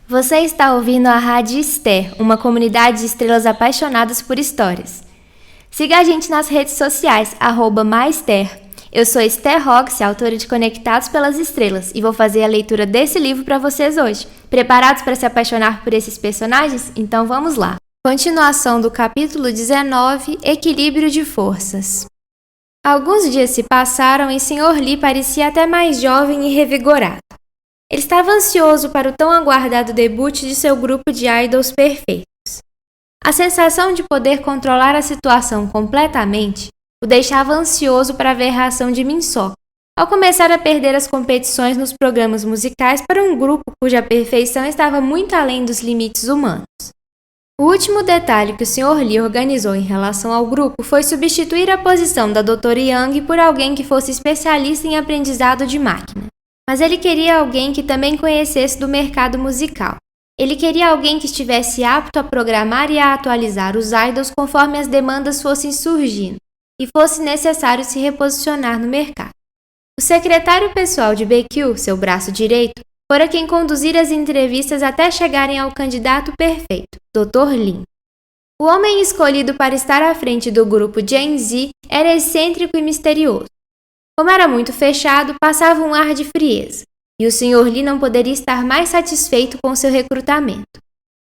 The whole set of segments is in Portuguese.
Você está ouvindo a Rádio Esther, uma comunidade de estrelas apaixonadas por histórias. Siga a gente nas redes sociais, @maister. Eu sou Esther Rox, autora de Conectados pelas Estrelas, e vou fazer a leitura desse livro para vocês hoje. Preparados para se apaixonar por esses personagens? Então vamos lá. Continuação do capítulo 19, Equilíbrio de Forças. Alguns dias se passaram e Sr. Lee parecia até mais jovem e revigorado. Ele estava ansioso para o tão aguardado debut de seu grupo de idols perfeitos. A sensação de poder controlar a situação completamente o deixava ansioso para ver a reação de Min-sok ao começar a perder as competições nos programas musicais para um grupo cuja perfeição estava muito além dos limites humanos. O último detalhe que o Sr. Lee organizou em relação ao grupo foi substituir a posição da Dra. Yang por alguém que fosse especialista em aprendizado de máquina. Mas ele queria alguém que também conhecesse do mercado musical. Ele queria alguém que estivesse apto a programar e a atualizar os idols conforme as demandas fossem surgindo e fosse necessário se reposicionar no mercado. O secretário pessoal de BQ, seu braço direito, fora quem conduzir as entrevistas até chegarem ao candidato perfeito, Dr. Lin. O homem escolhido para estar à frente do grupo Gen Z era excêntrico e misterioso. Como era muito fechado, passava um ar de frieza, e o Sr. Lee não poderia estar mais satisfeito com seu recrutamento.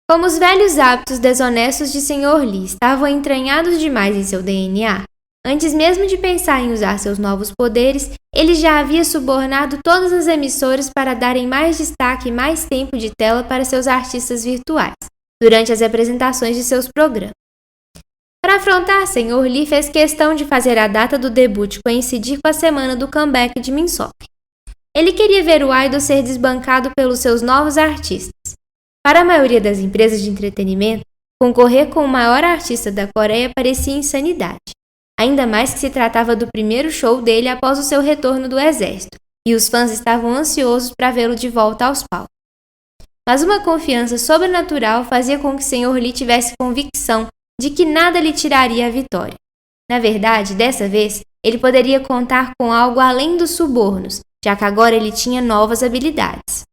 Como os velhos hábitos desonestos de Sr. Lee estavam entranhados demais em seu DNA, antes mesmo de pensar em usar seus novos poderes, ele já havia subornado todas as emissoras para darem mais destaque e mais tempo de tela para seus artistas virtuais, durante as apresentações de seus programas. Para afrontar, Sr. Lee fez questão de fazer a data do debut coincidir com a semana do comeback de Min-sok. Ele queria ver o idol ser desbancado pelos seus novos artistas. Para a maioria das empresas de entretenimento, concorrer com o maior artista da Coreia parecia insanidade. Ainda mais que se tratava do primeiro show dele após o seu retorno do exército, e os fãs estavam ansiosos para vê-lo de volta aos palcos. Mas uma confiança sobrenatural fazia com que Sr. Lee tivesse convicção de que nada lhe tiraria a vitória. Na verdade, dessa vez, ele poderia contar com algo além dos subornos, já que agora ele tinha novas habilidades.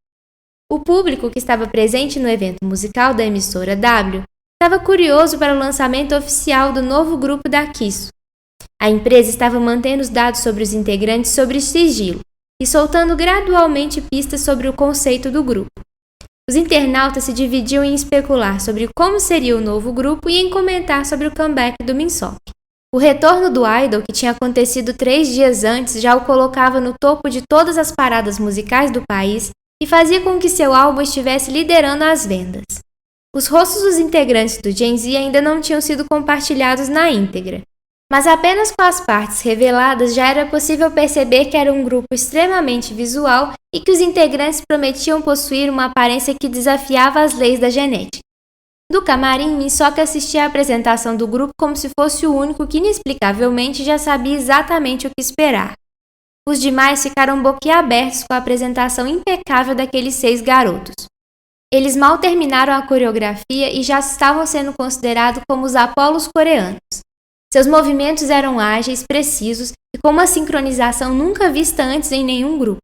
O público que estava presente no evento musical da emissora W estava curioso para o lançamento oficial do novo grupo da Kisso. A empresa estava mantendo os dados sobre os integrantes sob sigilo e soltando gradualmente pistas sobre o conceito do grupo. Os internautas se dividiam em especular sobre como seria o novo grupo e em comentar sobre o comeback do Min-sok. O retorno do idol, que tinha acontecido 3 dias antes, já o colocava no topo de todas as paradas musicais do país e fazia com que seu álbum estivesse liderando as vendas. Os rostos dos integrantes do Gen Z ainda não tinham sido compartilhados na íntegra, mas apenas com as partes reveladas já era possível perceber que era um grupo extremamente visual e que os integrantes prometiam possuir uma aparência que desafiava as leis da genética. Do camarim, Min-sok assistia à apresentação do grupo como se fosse o único que inexplicavelmente já sabia exatamente o que esperar. Os demais ficaram boquiabertos com a apresentação impecável daqueles 6 garotos. Eles mal terminaram a coreografia e já estavam sendo considerados como os Apolos coreanos. Seus movimentos eram ágeis, precisos e com uma sincronização nunca vista antes em nenhum grupo.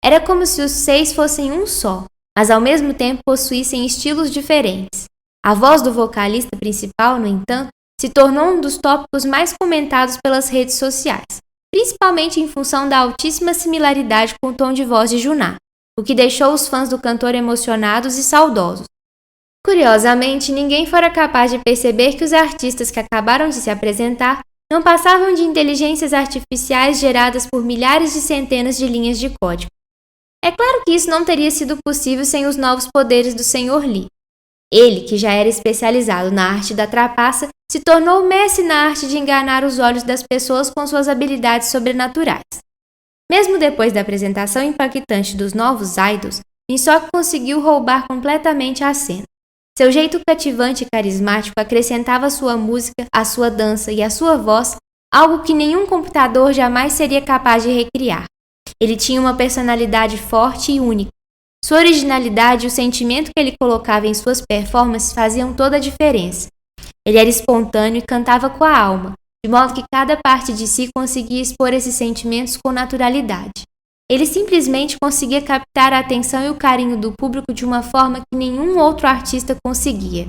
Era como se os 6 fossem um só, mas ao mesmo tempo possuíssem estilos diferentes. A voz do vocalista principal, no entanto, se tornou um dos tópicos mais comentados pelas redes sociais, principalmente em função da altíssima similaridade com o tom de voz de Juná, o que deixou os fãs do cantor emocionados e saudosos. Curiosamente, ninguém fora capaz de perceber que os artistas que acabaram de se apresentar não passavam de inteligências artificiais geradas por milhares de centenas de linhas de código. É claro que isso não teria sido possível sem os novos poderes do Sr. Lee. Ele, que já era especializado na arte da trapaça, se tornou mestre na arte de enganar os olhos das pessoas com suas habilidades sobrenaturais. Mesmo depois da apresentação impactante dos novos idols, Min-sok conseguiu roubar completamente a cena. Seu jeito cativante e carismático acrescentava à sua música, à sua dança e à sua voz algo que nenhum computador jamais seria capaz de recriar. Ele tinha uma personalidade forte e única. Sua originalidade e o sentimento que ele colocava em suas performances faziam toda a diferença. Ele era espontâneo e cantava com a alma, de modo que cada parte de si conseguia expor esses sentimentos com naturalidade. Ele simplesmente conseguia captar a atenção e o carinho do público de uma forma que nenhum outro artista conseguia.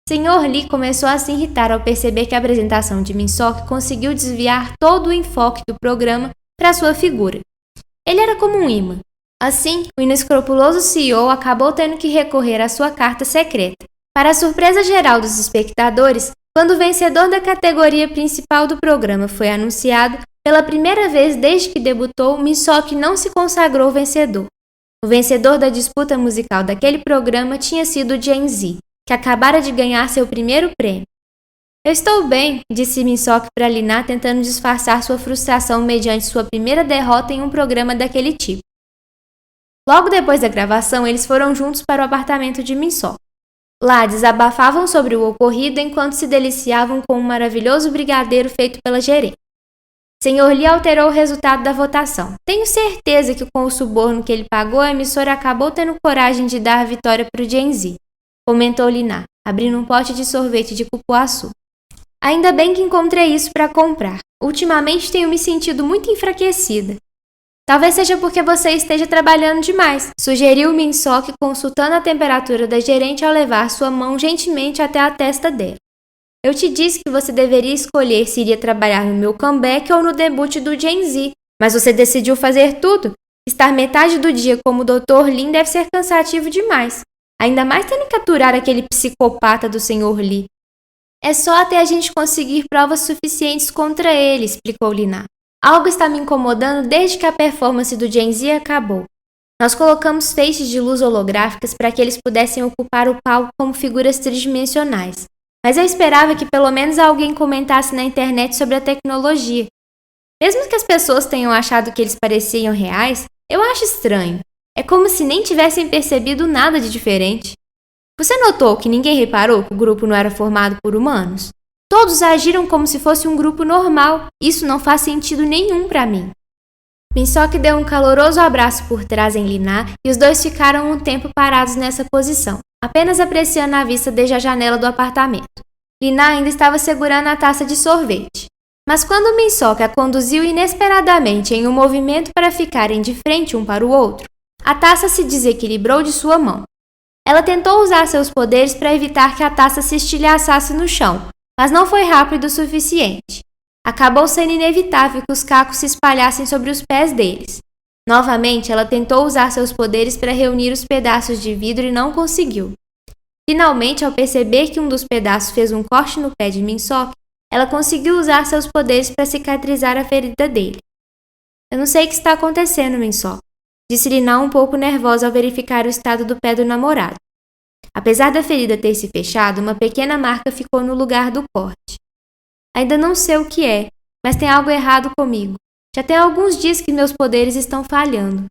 Sr. Lee começou a se irritar ao perceber que a apresentação de Min-seok conseguiu desviar todo o enfoque do programa para sua figura. Ele era como um imã. Assim, o inescrupuloso CEO acabou tendo que recorrer à sua carta secreta. Para a surpresa geral dos espectadores, quando o vencedor da categoria principal do programa foi anunciado, pela primeira vez desde que debutou, Min-seok não se consagrou vencedor. O vencedor da disputa musical daquele programa tinha sido Gen Z, que acabara de ganhar seu primeiro prêmio. Eu estou bem, disse Min-seok para Lina, tentando disfarçar sua frustração mediante sua primeira derrota em um programa daquele tipo. Logo depois da gravação, eles foram juntos para o apartamento de Min-seok. Lá, desabafavam sobre o ocorrido enquanto se deliciavam com um maravilhoso brigadeiro feito pela gerente. Sr. Lee alterou o resultado da votação. Tenho certeza que com o suborno que ele pagou, a emissora acabou tendo coragem de dar a vitória para o Gen Z, comentou Lina, abrindo um pote de sorvete de cupuaçu. Ainda bem que encontrei isso para comprar. Ultimamente tenho me sentido muito enfraquecida. Talvez seja porque você esteja trabalhando demais, sugeriu Min-seok, consultando a temperatura da gerente ao levar sua mão gentilmente até a testa dela. Eu te disse que você deveria escolher se iria trabalhar no meu comeback ou no debut do Gen Z, mas você decidiu fazer tudo. Estar metade do dia como o Dr. Lin deve ser cansativo demais, ainda mais tendo que aturar aquele psicopata do Sr. Lee. É só até a gente conseguir provas suficientes contra ele, explicou Lina. Algo está me incomodando desde que a performance do Gen Z acabou. Nós colocamos feixes de luz holográficas para que eles pudessem ocupar o palco como figuras tridimensionais. Mas eu esperava que pelo menos alguém comentasse na internet sobre a tecnologia. Mesmo que as pessoas tenham achado que eles pareciam reais, eu acho estranho. É como se nem tivessem percebido nada de diferente. Você notou que ninguém reparou que o grupo não era formado por humanos? Todos agiram como se fosse um grupo normal. Isso não faz sentido nenhum para mim. Min-seok deu um caloroso abraço por trás em Lina e os dois ficaram um tempo parados nessa posição, apenas apreciando a vista desde a janela do apartamento. Lina ainda estava segurando a taça de sorvete. Mas quando Min-seok a conduziu inesperadamente em um movimento para ficarem de frente um para o outro, a taça se desequilibrou de sua mão. Ela tentou usar seus poderes para evitar que a taça se estilhaçasse no chão, mas não foi rápido o suficiente. Acabou sendo inevitável que os cacos se espalhassem sobre os pés deles. Novamente, ela tentou usar seus poderes para reunir os pedaços de vidro e não conseguiu. Finalmente, ao perceber que um dos pedaços fez um corte no pé de Min-seok, ela conseguiu usar seus poderes para cicatrizar a ferida dele. Eu não sei o que está acontecendo, Min-seok, disse Lina um pouco nervosa ao verificar o estado do pé do namorado. Apesar da ferida ter se fechado, uma pequena marca ficou no lugar do corte. Ainda não sei o que é, mas tem algo errado comigo. Já tem alguns dias que meus poderes estão falhando.